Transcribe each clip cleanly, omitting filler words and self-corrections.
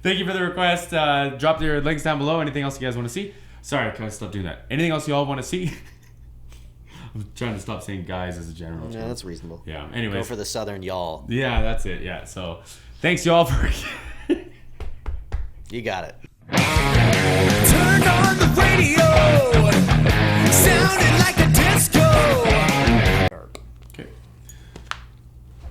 Thank you for the request. Drop your links down below. Anything else you guys want to see? Sorry, can I stop doing that? Anything else you all want to see? I'm trying to stop saying guys as a general term. Yeah, that's reasonable. Yeah, anyways. Go for the southern y'all. Yeah, that's it. Yeah, so thanks y'all for... You got it. Turn on the radio, sounding like a disco. Okay.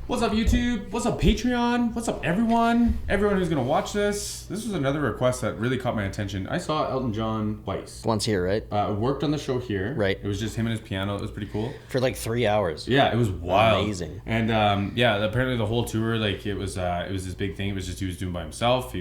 What's up, YouTube? What's up, Patreon? What's up, everyone? Everyone who's gonna watch this. This was another request that really caught my attention. I saw Elton John twice. Once here, right? Worked on the show here. Right. It was just him and his piano. It was pretty cool. For like 3 hours. Yeah, it was wild. Amazing. And yeah, apparently the whole tour, like it was this big thing. It was just he was doing by himself.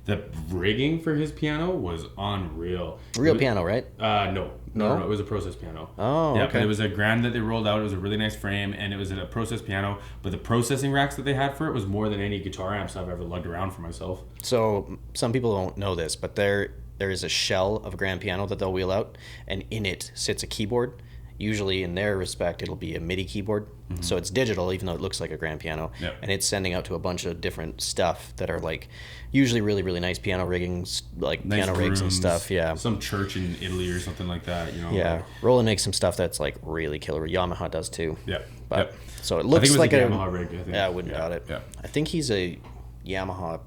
The rigging for his piano was unreal. Real piano, right? No, it was a process piano. Oh, yeah, okay. but it was a grand that they rolled out. It was a really nice frame, and it was a process piano. But the processing racks that they had for it was more than any guitar amps I've ever lugged around for myself. So some people don't know this, but there is a shell of a grand piano that they'll wheel out, and in it sits a keyboard. Usually, in their respect, it'll be a MIDI keyboard. Mm-hmm. So it's digital, even though it looks like a grand piano. Yep. And it's sending out to a bunch of different stuff that are like usually really, really nice piano riggings, like Nice piano rigs and rooms, stuff. Yeah. Some church in Italy or something like that. You know. Yeah. Like, Roland makes some stuff that's like really killer. Yamaha does too. yeah. But Yep. so it I looks think it was like a Yamaha rig. I think. Yeah, I wouldn't doubt it. Yeah. I think he's a Yamaha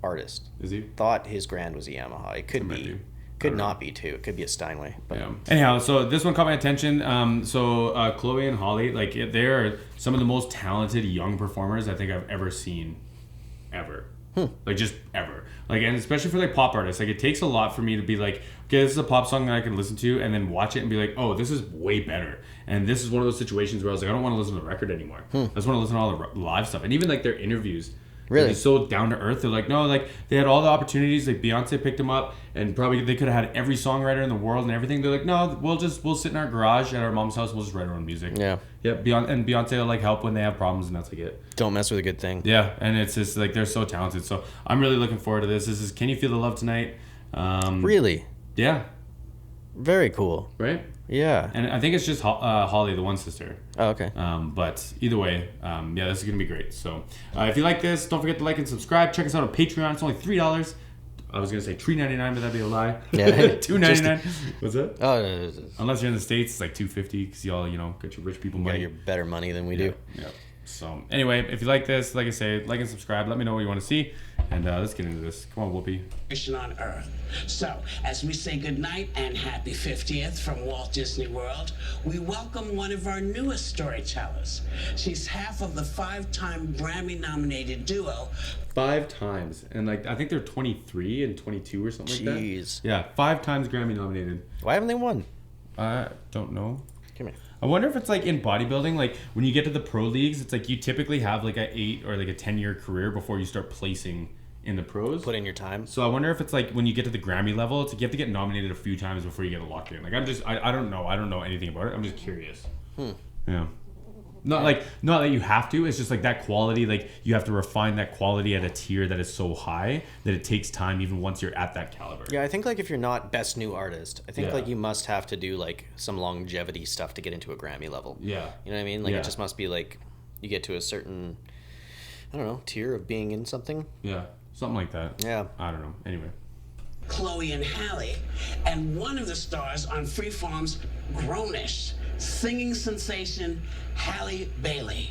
artist. Is he? Thought his grand was a Yamaha. It could It might be. be. Could not be too. It could be a Steinway. But Yeah. Anyhow, so this one caught my attention. Chloe and Halle, like they are some of the most talented young performers I think I've ever seen, ever. Like just ever. Like, and especially for like pop artists, like it takes a lot for me to be like, okay, this is a pop song that I can listen to, and then watch it and be like, oh, this is way better. And this is one of those situations where I was like, I don't want to listen to the record anymore. I just want to listen to all the live stuff, and even like their interviews. Really? He's so down to earth. They're like, no, like they had all the opportunities. Like Beyonce picked him up, and probably they could have had every songwriter in the world and everything. They're like, no, we'll sit in our garage at our mom's house. We'll just write our own music. Yeah. Yeah. Beyonce will like help when they have problems, and that's like it. Don't mess with a good thing. Yeah, and it's just like they're so talented. So I'm really looking forward to this. This is Can You Feel the Love Tonight? Really? Yeah. Very cool. Right. Yeah. And I think it's just Holly, the one sister. Oh, okay. But either way, yeah, this is going to be great. So if you like this, don't forget to like and subscribe. Check us out on Patreon. It's only $3. I was going to say $3.99, but that'd be a lie. Yeah. $2.99. What's that? Oh, Unless you're in the States, it's like $2.50 because y'all, get your rich people you got money. your better money than we do. Yeah. So anyway, if you like this, like I say, like and subscribe. Let me know what you want to see. And let's get into this. Come on, Whoopi. On Earth. So, as we say goodnight and happy 50th from Walt Disney World, we welcome one of our newest storytellers. She's half of the 5-time Grammy-nominated duo. 5 times. And like I think they're 23 and 22 or something like that. Jeez. Yeah, 5 times Grammy nominated. Why haven't they won? I don't know. Come here. I wonder if it's like in bodybuilding, like when you get to the pro leagues, it's like you typically have like a 8 or like a 10-year career before you start placing in the pros. Put in your time. So I wonder if it's like when you get to the Grammy level, it's like you have to get nominated a few times before you get locked in. Like I don't know. I don't know anything about it. I'm just curious. Yeah. Not that you have to. It's just like that quality. Like you have to refine that quality at a tier that is so high that it takes time even once you're at that caliber. Yeah, I think like if you're not best new artist, I think Yeah. like you must have to do like some longevity stuff to get into a Grammy level. Yeah. You know what I mean? Like Yeah. it just must be like you get to a certain, I don't know, tier of being in something. Yeah. Something like that. Yeah. I don't know. Anyway. Chloe and Halle, and one of the stars on Freeform's Grownish, singing sensation Halle Bailey.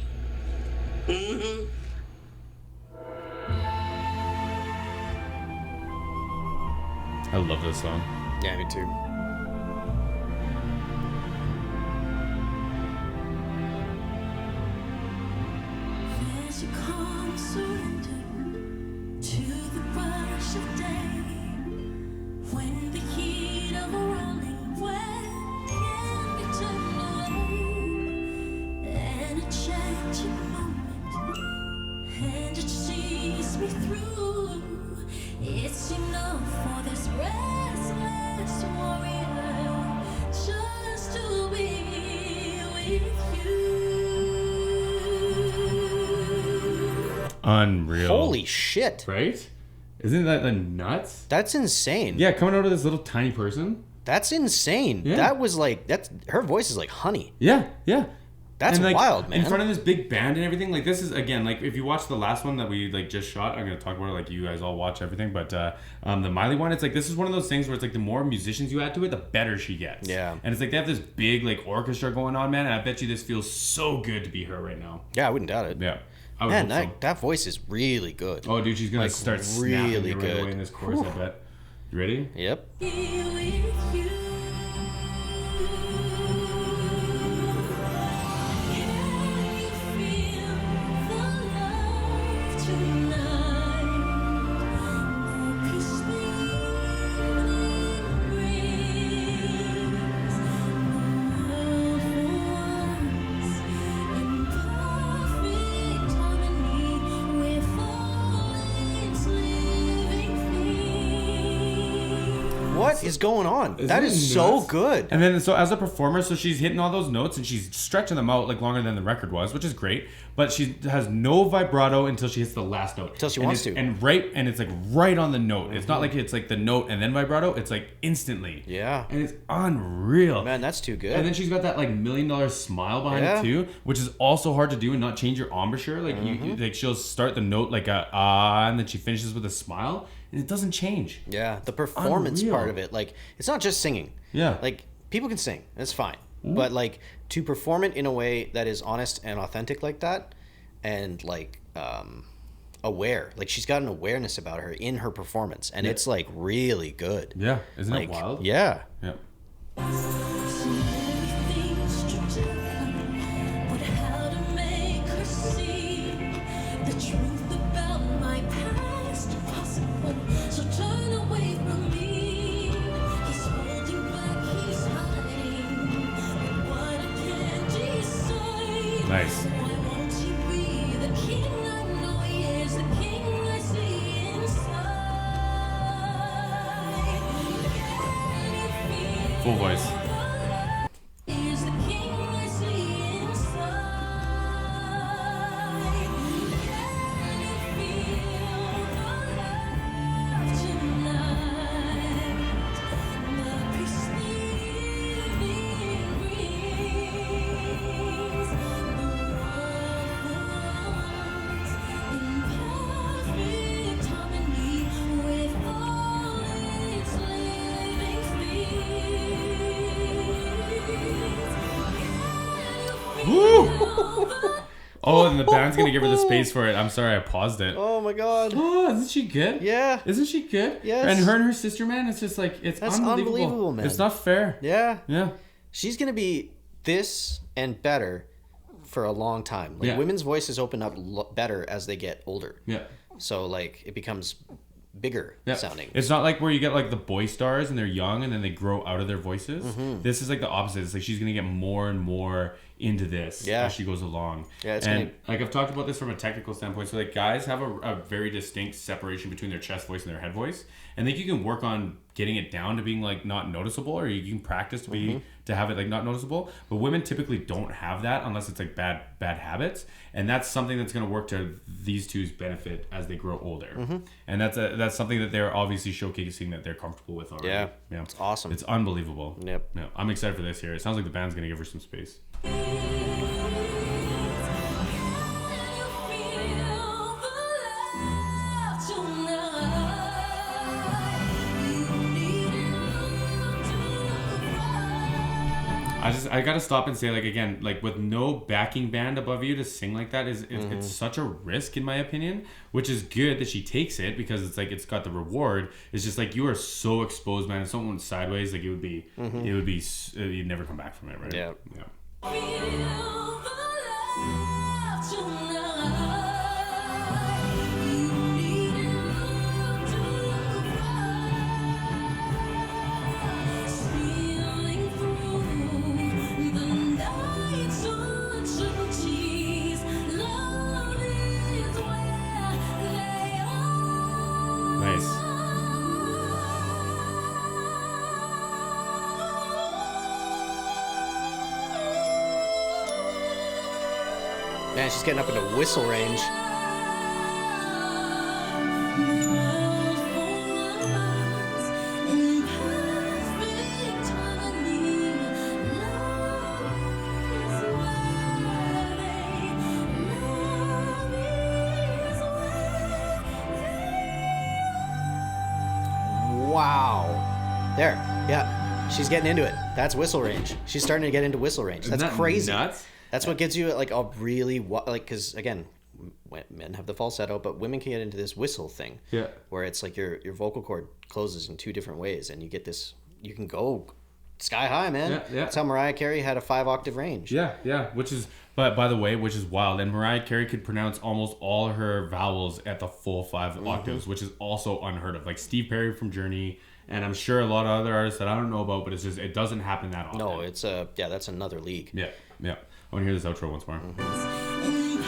I love this song. Yeah, me too. As you calm surrender to the rush of day, when the heat of a rolling wave can be turned away, and a changing moment, and it sees me through. It's enough for this restless warrior just to be with you. Unreal. Holy shit. Right? Isn't that the nuts? That's insane. Yeah, coming out of this little tiny person. That's insane. Yeah. That was like, her voice is like honey. Yeah, yeah. That's And, like, wild, man. In front of this big band and everything. Like, this is, again, like, if you watch the last one that we, like, just shot, I'm going to talk about it, like, you guys all watch everything, but the Miley one, it's like, this is one of those things where it's like, the more musicians you add to it, the better she gets. Yeah. And it's like, they have this big, like, orchestra going on, man, and I bet you this feels so good to be her right now. Yeah, I wouldn't doubt it. Yeah. I would Man, hope so. that voice is really good. Oh, dude, she's going like, to start snapping really it right good. away in this chorus, I bet. You ready? Yep. Here with you. Can you feel the love tonight? The peace the evening brings. The world for once in perfect harmony with all its living things. What is going on? That Isn't is it so nuts? good. And then, so as a performer, so she's hitting all those notes and she's stretching them out like longer than the record was, which is great. But she has no vibrato until she hits the last note. Until she And wants it's- to. And it's like right on the note. It's not like it's like the note and then vibrato. It's like instantly. Yeah. And it's unreal. Man, that's too good. And then she's got that like $1 million smile behind Yeah. it too, which is also hard to do and not change your embouchure. Like you like she'll start the note like a and then she finishes with a smile, and it doesn't change. Yeah, the performance Unreal. part of it, like, it's not just singing. Yeah. Like, people can sing, that's fine. But, like, to perform it in a way that is honest and authentic like that, and, like, aware. Like, she's got an awareness about her in her performance, and it's, like, really good. Yeah, isn't Like, it wild? yeah. Yeah. So many things to tell her, but how to make her see the truth about my past impossible. So turn away from me. He's holding back, he's hiding. But what I can't decide. Nice. Why won't he be the king I know he is, the king I see inside? Full voice. Is the king I see inside? Can you feel the love tonight? The peace the evening brings. The world for once in perfect harmony with all its living things. Woo! Oh, and the band's gonna give her the space for it. I'm sorry, I paused it. Oh, my God. Oh, isn't she good? Yeah. Isn't she good? Yes. And her and her sister, man, it's just like it's That's unbelievable. unbelievable, man. It's not fair. Yeah. Yeah. She's going to be this and better for a long time. Like, Yeah. women's voices open up better as they get older. Yeah. So, like, it becomes bigger Yeah. sounding. It's not like where you get like the boy stars and they're young and then they grow out of their voices. Mm-hmm. This is like the opposite. It's like she's gonna get more and more into this Yeah. as she goes along. Yeah, it's and gonna- like I've talked about this from a technical standpoint. So like guys have a very distinct separation between their chest voice and their head voice. And I think you can work on getting it down to being like not noticeable, or you can practice to be Mm-hmm. to have it like not noticeable. But women typically don't have that unless it's like bad habits, and that's something that's going to work to these two's benefit as they grow older. Mm-hmm. And that's something that they're obviously showcasing that they're comfortable with already. Yeah. Yeah, It's awesome. It's unbelievable. Yep. Yeah, I'm excited for this here. It sounds like the band's going to give her some space. I gotta stop and say, like, again, like with no backing band above you to sing like that it's such a risk in my opinion, which is good that she takes it because it's like it's got the reward. It's just like you are so exposed, man. If someone went sideways, like it would be you'd never come back from it, right? Yeah. Nice. Man, she's getting up into whistle range. Wow. There. Yeah. She's getting into it. That's whistle range. She's starting to get into whistle range. That's Isn't that crazy. nuts? That's what gives you like a really like, because again, men have the falsetto, but women can get into this whistle thing. Yeah. Where it's like your vocal cord closes in two different ways, and you get this. You can go sky high, man. Yeah, yeah. That's how Mariah Carey had a 5-octave range. Yeah, which is, but by the way, which is wild. And Mariah Carey could pronounce almost all her vowels at the full 5 octaves, which is also unheard of. Like Steve Perry from Journey, and I'm sure a lot of other artists that I don't know about, but it's just, it doesn't happen that often. No, it's that's another league. Yeah. I want to hear this outro once more. In perfect harmony,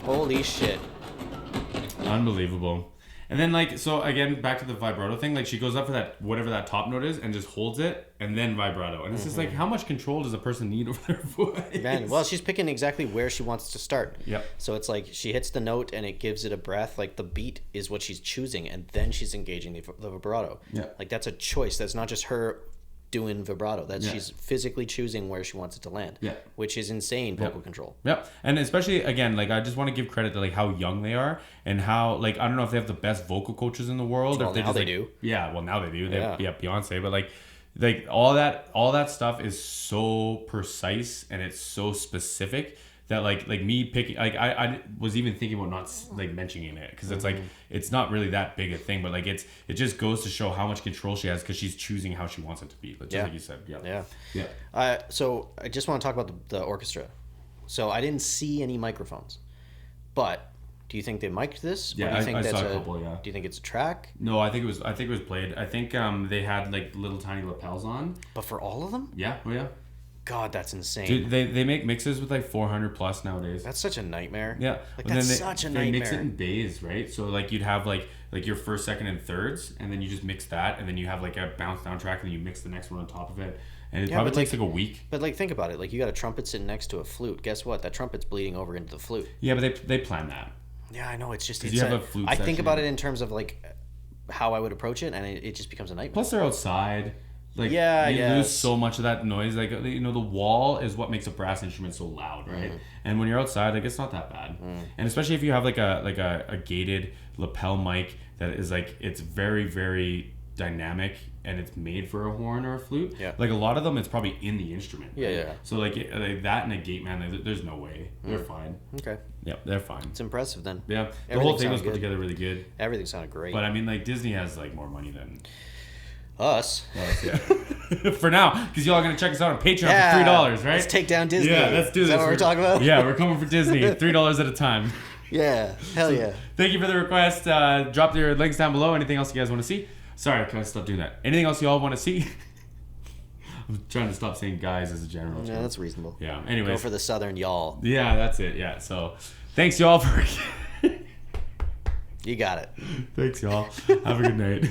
Holy shit. Unbelievable. And then, like, so again, back to the vibrato thing, like she goes up for that, whatever that top note is, and just holds it, and then vibrato. And it's just like, how much control does a person need over their voice? Man, well, she's picking exactly where she wants to start. Yep. So it's like she hits the note and it gives it a breath. Like the beat is what she's choosing, and then she's engaging the vibrato. Yeah. Like that's a choice. That's not just her doing vibrato. That's Yeah. she's physically choosing where she wants it to land. Yeah. Which is insane vocal control. Yep. And especially, again, like, I just want to give credit to, like, how young they are and how, like, I don't know if they have the best vocal coaches in the world. Well, or if they now just, they like, do. Yeah, well, now they do. They Yeah. have Beyonce, but, like all that stuff is so precise and it's so specific that, like me picking, like, I was even thinking about not, like, mentioning it because it's, like, it's not really that big a thing, but, like, it just goes to show how much control she has because she's choosing how she wants it to be. Just like you said. Yeah. Yeah. So I just want to talk about the orchestra. So I didn't see any microphones, but do you think they mic'd this? Yeah, Or do you think I that's saw a couple, yeah. Do you think it's a track? No, I think it was played. I think they had, like, little tiny lapels on. But for all of them? Yeah. Oh, yeah. God, that's insane. Dude, they make mixes with like 400 plus nowadays. That's such a nightmare. Yeah, Like, and that's then such a They mix it nightmare. in bays, right? So like you'd have like your first, second, and thirds, and then you just mix that, and then you have like a bounce down track, and then you mix the next one on top of it, and it probably but, takes like- like a week. But like, think about it. Like, you got a trumpet sitting next to a flute. Guess what? That trumpet's bleeding over into the flute. Yeah, but they plan that. Yeah, I know. It's just. 'Cause It's you have a flute I think section. about it in terms of like how I would approach it, and it just becomes a nightmare. Plus they're outside. Like Yeah, you lose yes. so much of that noise. Like, you know, the wall is what makes a brass instrument so loud, right? And when you're outside, like, it's not that bad. And especially if you have like a gated lapel mic that is like, it's very, very dynamic and it's made for a horn or a flute. Yeah. Like a lot of them, it's probably in the instrument. Yeah, right? yeah. So like that and a gate man, like, there's no way. They're fine. Okay, Yep, they're fine. it's impressive then. Yeah, the Everything whole thing was sounds put good. together really good. Everything sounded great. But I mean, like, Disney has like more money than Us. us, yeah. For now, because y'all are gonna check us out on Patreon Yeah, for $3, right? let's take down Disney. Yeah, let's do Is this. that what we're talking about? Yeah, we're coming for Disney. $3 at a time. Yeah, hell yeah. Thank you for the request. Drop your links down below. Anything else you guys want to see? Sorry, can I stop doing that? Anything else y'all want to see? I'm trying to stop saying guys as a general Yeah, term. that's reasonable. Yeah. Go Anyways. for the southern y'all. Yeah, that's it. Yeah. So, thanks y'all for. You got it. Thanks y'all. Have a good night.